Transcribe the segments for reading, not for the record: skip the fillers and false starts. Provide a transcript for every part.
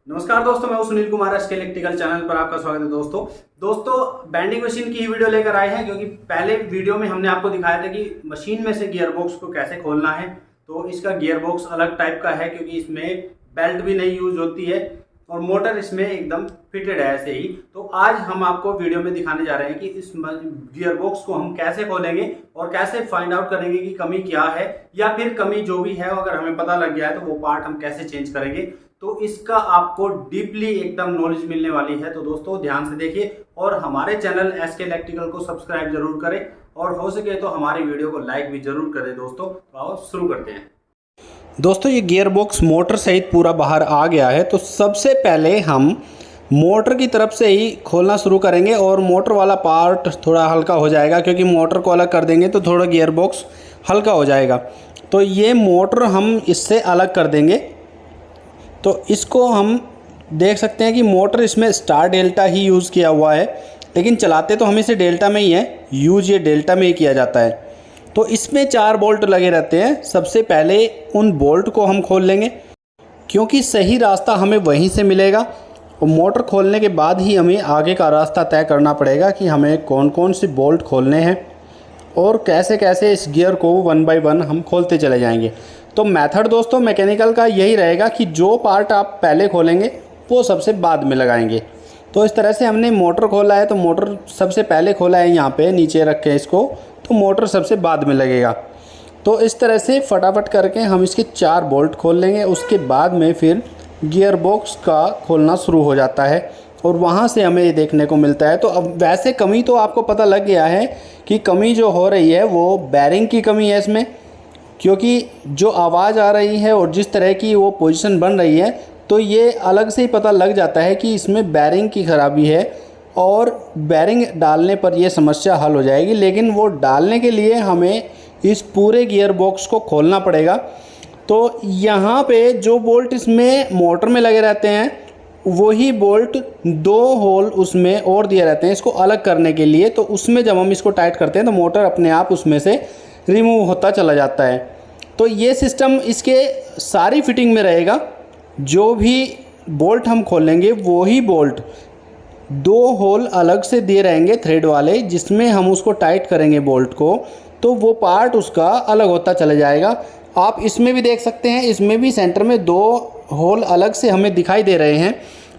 नमस्कार दोस्तों, मैं हूं Sunil Kumar. SK electrical channel पर आपका स्वागत है। दोस्तों बेंडिंग मशीन की ही वीडियो लेकर आए हैं, क्योंकि पहले वीडियो में हमने आपको दिखाया था कि मशीन में से गियर बॉक्स को कैसे खोलना है। तो इसका गियर बॉक्स अलग टाइप का है, क्योंकि इसमें बेल्ट भी नहीं यूज होती है और मोटर इसमें एकदम फिटेड है ऐसे ही। तो आज हम आपको वीडियो में दिखाने जा रहे हैं कि इस गियर बॉक्स को हम कैसे खोलेंगे और कैसे फाइंड आउट करेंगे कि कमी क्या है, या फिर कमी जो भी है अगर हमें पता लग गया है तो वो पार्ट हम कैसे चेंज करेंगे। तो इसका आपको डीपली एकदम नॉलेज मिलने वाली है। तो दोस्तों ध्यान से देखिए और हमारे चैनल एसके इलेक्ट्रिकल को सब्सक्राइब जरूर करें और हो सके तो हमारी वीडियो को लाइक भी जरूर करें। दोस्तों तो आओ शुरू करते हैं। दोस्तों ये गियर बॉक्स मोटर सहित पूरा बाहर आ गया है। तो सबसे पहले हम मोटर की तरफ से ही खोलना शुरू करेंगे और मोटर वाला पार्ट थोड़ा हल्का हो जाएगा, क्योंकि मोटर को अलग कर देंगे तो थोड़ा गियर बॉक्स हल्का हो जाएगा। तो ये मोटर हम इससे अलग कर देंगे। तो इसको हम देख सकते हैं कि मोटर इसमें स्टार डेल्टा ही यूज़ किया हुआ है, लेकिन चलाते तो हम इसे डेल्टा में ही है, यूज ये डेल्टा में ही किया जाता है। तो इसमें 4 बोल्ट लगे रहते हैं। सबसे पहले उन बोल्ट को हम खोल लेंगे, क्योंकि सही रास्ता हमें वहीं से मिलेगा। और मोटर खोलने के बाद ही हमें आगे का रास्ता तय करना पड़ेगा कि हमें कौन कौन से बोल्ट खोलने हैं और कैसे कैसे इस गियर को 1 बाय 1 हम खोलते चले जाएंगे। तो मेथड दोस्तों मैकेनिकल का यही रहेगा कि जो पार्ट आप पहले खोलेंगे वो सबसे बाद में लगाएंगे। तो इस तरह से हमने मोटर खोला है, तो मोटर सबसे पहले खोला है, यहाँ पे नीचे रखें इसको, तो मोटर सबसे बाद में लगेगा। तो इस तरह से फटाफट करके हम इसके 4 बोल्ट खोल लेंगे। उसके बाद में फिर गियर बॉक्स का खोलना शुरू हो जाता है और वहाँ से हमें ये देखने को मिलता है। तो अब वैसे कमी तो आपको पता लग गया है कि कमी जो हो रही है वो बैरिंग की कमी है इसमें, क्योंकि जो आवाज़ आ रही है और जिस तरह की वो पोजीशन बन रही है, तो ये अलग से ही पता लग जाता है कि इसमें बैरिंग की ख़राबी है और बैरिंग डालने पर यह समस्या हल हो जाएगी। लेकिन वो डालने के लिए हमें इस पूरे गियर बॉक्स को खोलना पड़ेगा। तो यहाँ पे जो बोल्ट इसमें मोटर में लगे रहते हैं, वही बोल्ट 2 होल उसमें और दिए रहते हैं इसको अलग करने के लिए। तो उसमें जब हम इसको टाइट करते हैं तो मोटर अपने आप उसमें से रिमूव होता चला जाता है। तो ये सिस्टम इसके सारी फिटिंग में रहेगा। जो भी बोल्ट हम खोलेंगे वही बोल्ट 2 होल अलग से दिए रहेंगे थ्रेड वाले, जिसमें हम उसको टाइट करेंगे बोल्ट को, तो वो पार्ट उसका अलग होता चला जाएगा। आप इसमें भी देख सकते हैं, इसमें भी सेंटर में 2 होल अलग से हमें दिखाई दे रहे हैं।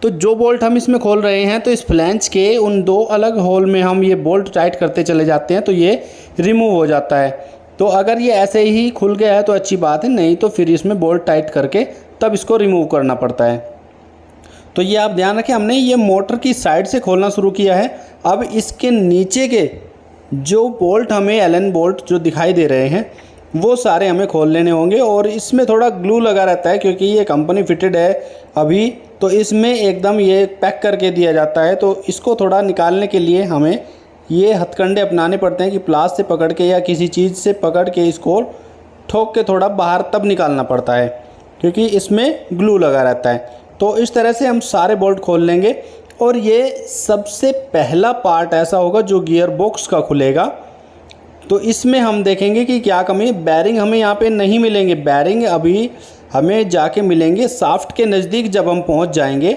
तो जो बोल्ट हम इसमें खोल रहे हैं, तो इस फ्लैंज के उन 2 अलग होल में हम ये बोल्ट टाइट करते चले जाते हैं, तो ये रिमूव हो जाता है। तो अगर ये ऐसे ही खुल गया है तो अच्छी बात है, नहीं तो फिर इसमें बोल्ट टाइट करके तब इसको रिमूव करना पड़ता है। तो ये आप ध्यान रखें, हमने ये मोटर की साइड से खोलना शुरू किया है। अब इसके नीचे के जो बोल्ट हमें एलन बोल्ट जो दिखाई दे रहे हैं वो सारे हमें खोल लेने होंगे। और इसमें थोड़ा ग्लू लगा रहता है, क्योंकि ये कंपनी फिटेड है अभी, तो इसमें एकदम ये पैक करके दिया जाता है। तो इसको थोड़ा निकालने के लिए हमें ये हथकंडे अपनाने पड़ते हैं कि प्लास से पकड़ के या किसी चीज़ से पकड़ के इसको ठोक के थोड़ा बाहर तब निकालना पड़ता है, क्योंकि इसमें ग्लू लगा रहता है। तो इस तरह से हम सारे बोल्ट खोल लेंगे। और ये सबसे पहला पार्ट ऐसा होगा जो गियर बॉक्स का खुलेगा। तो इसमें हम देखेंगे कि क्या कमी। बैरिंग हमें यहाँ पे नहीं मिलेंगे, बैरिंग अभी हमें जाके मिलेंगे शाफ्ट के नज़दीक। जब हम पहुँच जाएंगे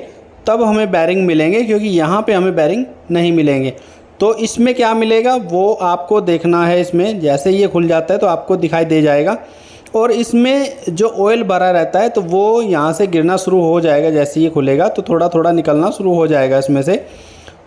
तब हमें बैरिंग मिलेंगे, क्योंकि यहाँ पे हमें बैरिंग नहीं मिलेंगे। तो इसमें क्या मिलेगा वो आपको देखना है। इसमें जैसे ये खुल जाता है तो आपको दिखाई दे जाएगा। और इसमें जो ऑयल भरा रहता है तो वो यहाँ से गिरना शुरू हो जाएगा। जैसे ये खुलेगा तो थोड़ा थोड़ा निकलना शुरू हो जाएगा इसमें से।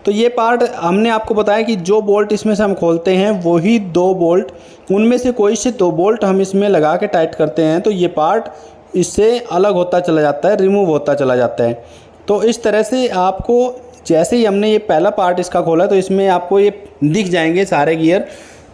तो ये पार्ट हमने आपको बताया कि जो बोल्ट इसमें से हम खोलते हैं वही 2 बोल्ट, उनमें से कोई से 2 बोल्ट हम इसमें लगा के टाइट करते हैं, तो ये पार्ट इससे अलग होता चला जाता है, रिमूव होता चला जाता है। तो इस तरह से आपको जैसे ही हमने ये पहला पार्ट इसका खोला तो इसमें आपको ये दिख जाएंगे सारे गियर।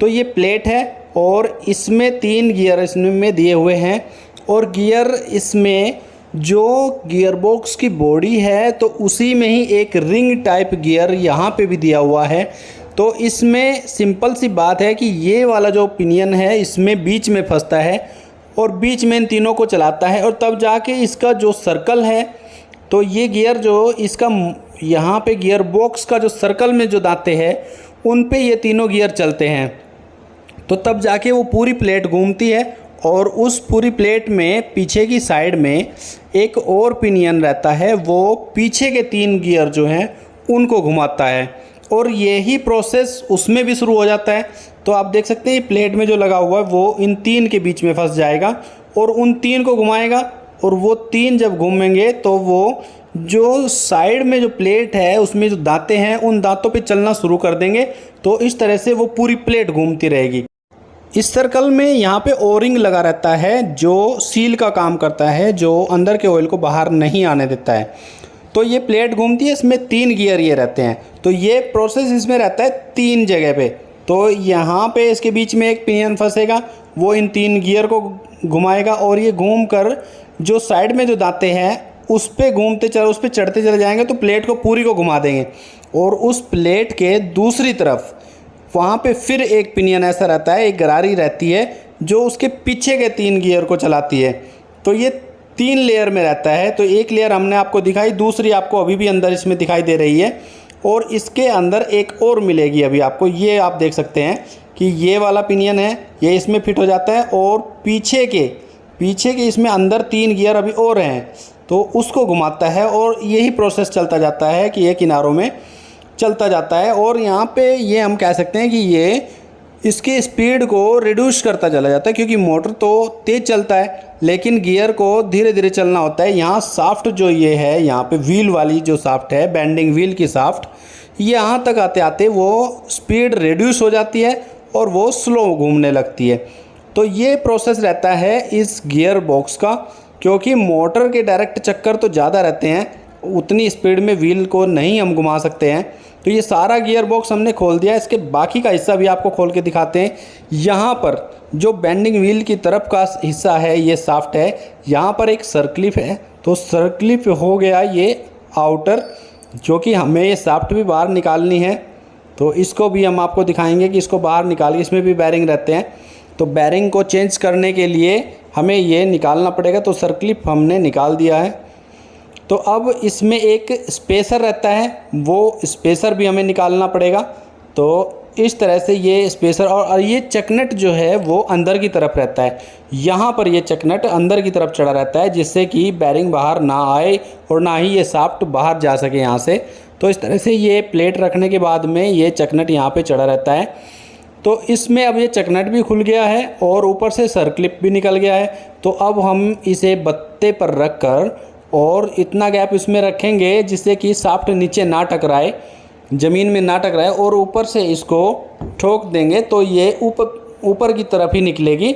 तो ये प्लेट है और इसमें 3 गियर इसमें दिए हुए हैं। और गियर इसमें जो गियर बॉक्स की बॉडी है तो उसी में ही एक रिंग टाइप गियर यहाँ पे भी दिया हुआ है। तो इसमें सिंपल सी बात है कि ये वाला जो पिनियन है इसमें बीच में फंसता है और बीच में इन तीनों को चलाता है, और तब जाके इसका जो सर्कल है, तो ये गियर जो इसका यहाँ पे गियर बॉक्स का जो सर्कल में जो दांते हैं उन पे ये तीनों गियर चलते हैं। तो तब जाके वो पूरी प्लेट घूमती है और उस पूरी प्लेट में पीछे की साइड में एक और पिनियन रहता है, वो पीछे के 3 गियर जो हैं उनको घुमाता है और यही प्रोसेस उसमें भी शुरू हो जाता है। तो आप देख सकते हैं प्लेट में जो लगा हुआ है वो इन 3 के बीच में फंस जाएगा और उन 3 को घुमाएगा और वो 3 जब घूमेंगे तो वो जो साइड में जो प्लेट है उसमें जो दांतें हैं उन दांतों पे चलना शुरू कर देंगे। तो इस तरह से वो पूरी प्लेट घूमती रहेगी। इस सर्कल में यहाँ पे ओरिंग लगा रहता है जो सील का काम करता है, जो अंदर के ऑयल को बाहर नहीं आने देता है। तो ये प्लेट घूमती है, इसमें 3 गियर ये रहते हैं। तो ये प्रोसेस इसमें रहता है 3 जगह पे। तो यहाँ पे इसके बीच में एक पिनियन फंसेगा, वो इन 3 गियर को घुमाएगा और ये घूम कर जो साइड में जो दांतें हैं उस पर चढ़ते चले जाएंगे तो प्लेट को पूरी को घुमा देंगे। और उस प्लेट के दूसरी तरफ वहाँ पे फिर एक पिनियन ऐसा रहता है, एक गरारी रहती है जो उसके पीछे के 3 गियर को चलाती है। तो ये 3 लेयर में रहता है। तो एक लेयर हमने आपको दिखाई, दूसरी आपको अभी भी अंदर इसमें दिखाई दे रही है और इसके अंदर एक और मिलेगी अभी आपको। ये आप देख सकते हैं कि ये वाला पिनियन है, ये इसमें फिट हो जाता है और पीछे के इसमें अंदर 3 गियर अभी और हैं तो उसको घुमाता है और यही प्रोसेस चलता जाता है कि ये किनारों में चलता जाता है। और यहाँ पे ये हम कह सकते हैं कि ये इसकी स्पीड को रिड्यूस करता चला जाता है, क्योंकि मोटर तो तेज़ चलता है लेकिन गियर को धीरे धीरे चलना होता है। यहाँ साफ्ट जो ये है, यहाँ पे व्हील वाली जो साफ्ट है, बेंडिंग व्हील की साफ्ट, यहाँ तक आते आते वो स्पीड रिड्यूस हो जाती है और वो स्लो घूमने लगती है। तो ये प्रोसेस रहता है इस गियर बॉक्स का, क्योंकि मोटर के डायरेक्ट चक्कर तो ज़्यादा रहते हैं, उतनी स्पीड में व्हील को नहीं हम घुमा सकते हैं। तो ये सारा गियर बॉक्स हमने खोल दिया। इसके बाकी का हिस्सा भी आपको खोल के दिखाते हैं। यहाँ पर जो बेंडिंग व्हील की तरफ का हिस्सा है, ये साफ्ट है, यहाँ पर एक सर्कलिप है। तो सर्कलिप हो गया ये आउटर, जो कि हमें ये साफ्ट भी बाहर निकालनी है। तो इसको भी हम आपको दिखाएंगे कि इसको बाहर निकालिए, इसमें भी बैरिंग रहते हैं। तो बैरिंग को चेंज करने के लिए हमें ये निकालना पड़ेगा। तो सर्कलिप हमने निकाल दिया है। तो अब इसमें एक स्पेसर रहता है, वो स्पेसर भी हमें निकालना पड़ेगा। तो इस तरह से ये स्पेसर और ये चकनट जो है वो अंदर की तरफ रहता है। यहाँ पर ये चकनट अंदर की तरफ चढ़ा रहता है, जिससे कि बैरिंग बाहर ना आए और ना ही ये साफ्ट बाहर जा सके यहाँ से। तो इस तरह से ये प्लेट रखने के बाद में ये चकनट यहाँ पे चढ़ा रहता है। तो इसमें अब ये चकनट भी खुल गया है और ऊपर से सर्कलिप भी निकल गया है। तो अब हम इसे बत्ते पर रख कर और इतना गैप इसमें रखेंगे जिससे कि साफ्ट नीचे ना टकराए, ज़मीन में ना टकराए, और ऊपर से इसको ठोक देंगे तो ये ऊपर की तरफ ही निकलेगी।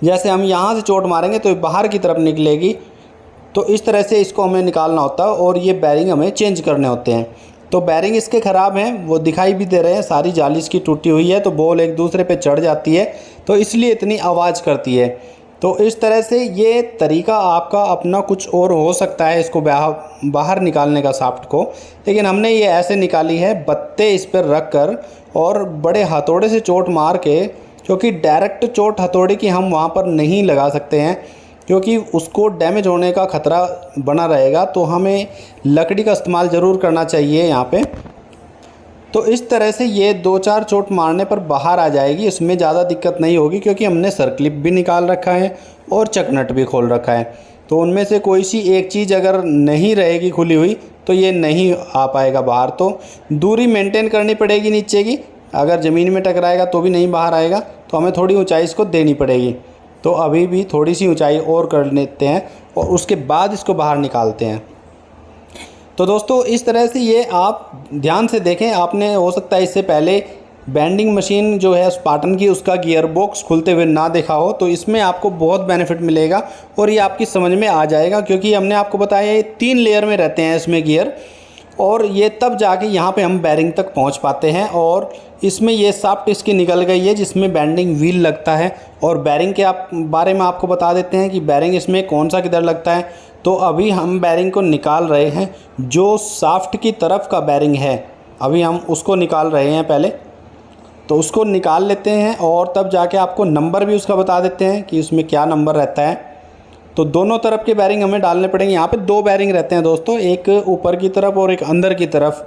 जैसे हम यहाँ से चोट मारेंगे तो बाहर की तरफ निकलेगी। तो इस तरह से इसको हमें निकालना होता है और ये बैरिंग हमें चेंज करने होते हैं। तो बैरिंग इसके ख़राब हैं, वो दिखाई भी दे रहे हैं, सारी जाली इसकी टूटी हुई है। तो बॉल एक दूसरे पे चढ़ जाती है, तो इसलिए इतनी आवाज़ करती है। तो इस तरह से ये तरीका आपका अपना कुछ और हो सकता है इसको बाहर निकालने का साफ्ट को, लेकिन हमने ये ऐसे निकाली है, बत्ते इस पर रख कर और बड़े हथौड़े से चोट मार के, क्योंकि डायरेक्ट चोट हथौड़े की हम वहाँ पर नहीं लगा सकते हैं क्योंकि उसको डैमेज होने का ख़तरा बना रहेगा। तो हमें लकड़ी का इस्तेमाल ज़रूर करना चाहिए यहाँ पे। तो इस तरह से ये 2-4 चोट मारने पर बाहर आ जाएगी, इसमें ज़्यादा दिक्कत नहीं होगी क्योंकि हमने सर्कलिप भी निकाल रखा है और चकनट भी खोल रखा है। तो उनमें से कोई सी एक चीज़ अगर नहीं रहेगी खुली हुई तो ये नहीं आ पाएगा बाहर। तो दूरी मेंटेन करनी पड़ेगी नीचे की, अगर ज़मीन में टकराएगा तो भी नहीं बाहर आएगा। तो हमें थोड़ी ऊंचाई इसको देनी पड़ेगी। तो अभी भी थोड़ी सी ऊंचाई और कर लेते हैं और उसके बाद इसको बाहर निकालते हैं। तो दोस्तों इस तरह से ये आप ध्यान से देखें। आपने हो सकता है इससे पहले बेंडिंग मशीन जो है स्पार्टन की, उसका गियर बॉक्स खुलते हुए ना देखा हो, तो इसमें आपको बहुत बेनिफिट मिलेगा और ये आपकी समझ में आ जाएगा। क्योंकि हमने आपको बताया ये 3 लेयर में रहते हैं इसमें गियर, और ये तब जाके यहाँ पे हम बैरिंग तक पहुँच पाते हैं। और इसमें ये साफ्ट इसकी निकल गई है जिसमें बेंडिंग व्हील लगता है। और बैरिंग के बारे में आपको बता देते हैं कि बैरिंग इसमें कौन सा किधर लगता है। तो अभी हम बैरिंग को निकाल रहे हैं, जो साफ्ट की तरफ का बैरिंग है अभी हम उसको निकाल रहे हैं पहले। तो उसको निकाल लेते हैं और तब जाके आपको नंबर भी उसका बता देते हैं कि उसमें क्या नंबर रहता है। तो दोनों तरफ के बैरिंग हमें डालने पड़ेंगे। यहाँ पे 2 बैरिंग रहते हैं दोस्तों, एक ऊपर की तरफ और एक अंदर की तरफ।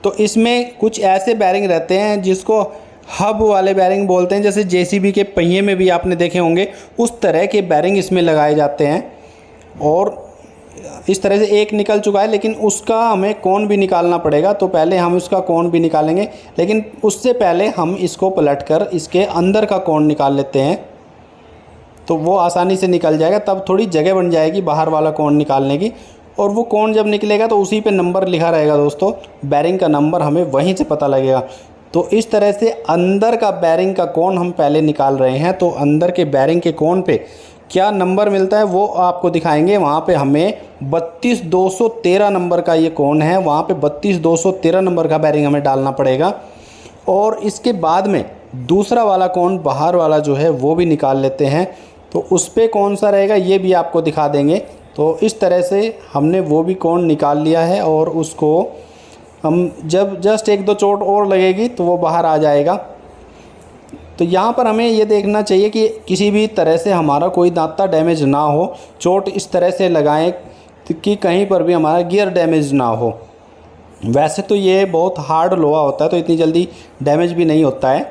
तो इसमें कुछ ऐसे बैरिंग रहते हैं जिसको हब वाले बैरिंग बोलते हैं, जैसे जेसीबी के पहिए में भी आपने देखे होंगे उस तरह के बैरिंग इसमें लगाए जाते हैं। और इस तरह से एक निकल चुका है, लेकिन उसका हमें कोण भी निकालना पड़ेगा। तो पहले हम उसका कोण भी निकालेंगे, लेकिन उससे पहले हम इसको पलटकर इसके अंदर का कोण निकाल लेते हैं, तो वो आसानी से निकल जाएगा। तब थोड़ी जगह बन जाएगी बाहर वाला कोण निकालने की, और वो कोण जब निकलेगा तो उसी पे नंबर लिखा रहेगा दोस्तों, बैरिंग का नंबर हमें वहीं से पता लगेगा। तो इस तरह से अंदर का बैरिंग का कोण हम पहले निकाल रहे हैं। तो अंदर के बैरिंग के कोण पे क्या नंबर मिलता है वो आपको दिखाएंगे। वहाँ पे हमें 32213 नंबर का ये कोण है, वहाँ पे 32213 नंबर का बैरिंग हमें डालना पड़ेगा। और इसके बाद में दूसरा वाला कोण बाहर वाला जो है वो भी निकाल लेते हैं, तो उस पर कौन सा रहेगा ये भी आपको दिखा देंगे। तो इस तरह से हमने वो भी कोण निकाल लिया है, और उसको हम जब जस्ट एक दो चोट और लगेगी तो वो बाहर आ जाएगा। तो यहाँ पर हमें ये देखना चाहिए कि किसी भी तरह से हमारा कोई दांता डैमेज ना हो। चोट इस तरह से लगाएं कि कहीं पर भी हमारा गियर डैमेज ना हो। वैसे तो ये बहुत हार्ड लोहा होता है, तो इतनी जल्दी डैमेज भी नहीं होता है।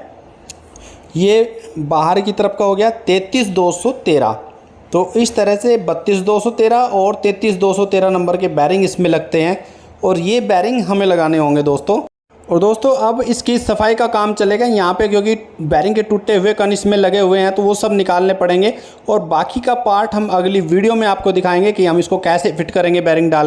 ये बाहर की तरफ का हो गया 33213। तो इस तरह से 32213 और 33213 नंबर के बैरिंग इसमें लगते हैं, और ये बैरिंग हमें लगाने होंगे दोस्तों। और दोस्तों अब इसकी सफाई का काम चलेगा यहाँ पे, क्योंकि बैरिंग के टूटे हुए कण इसमें लगे हुए हैं, तो वो सब निकालने पड़ेंगे। और बाकी का पार्ट हम अगली वीडियो में आपको दिखाएंगे कि हम इसको कैसे फिट करेंगे बैरिंग डाल।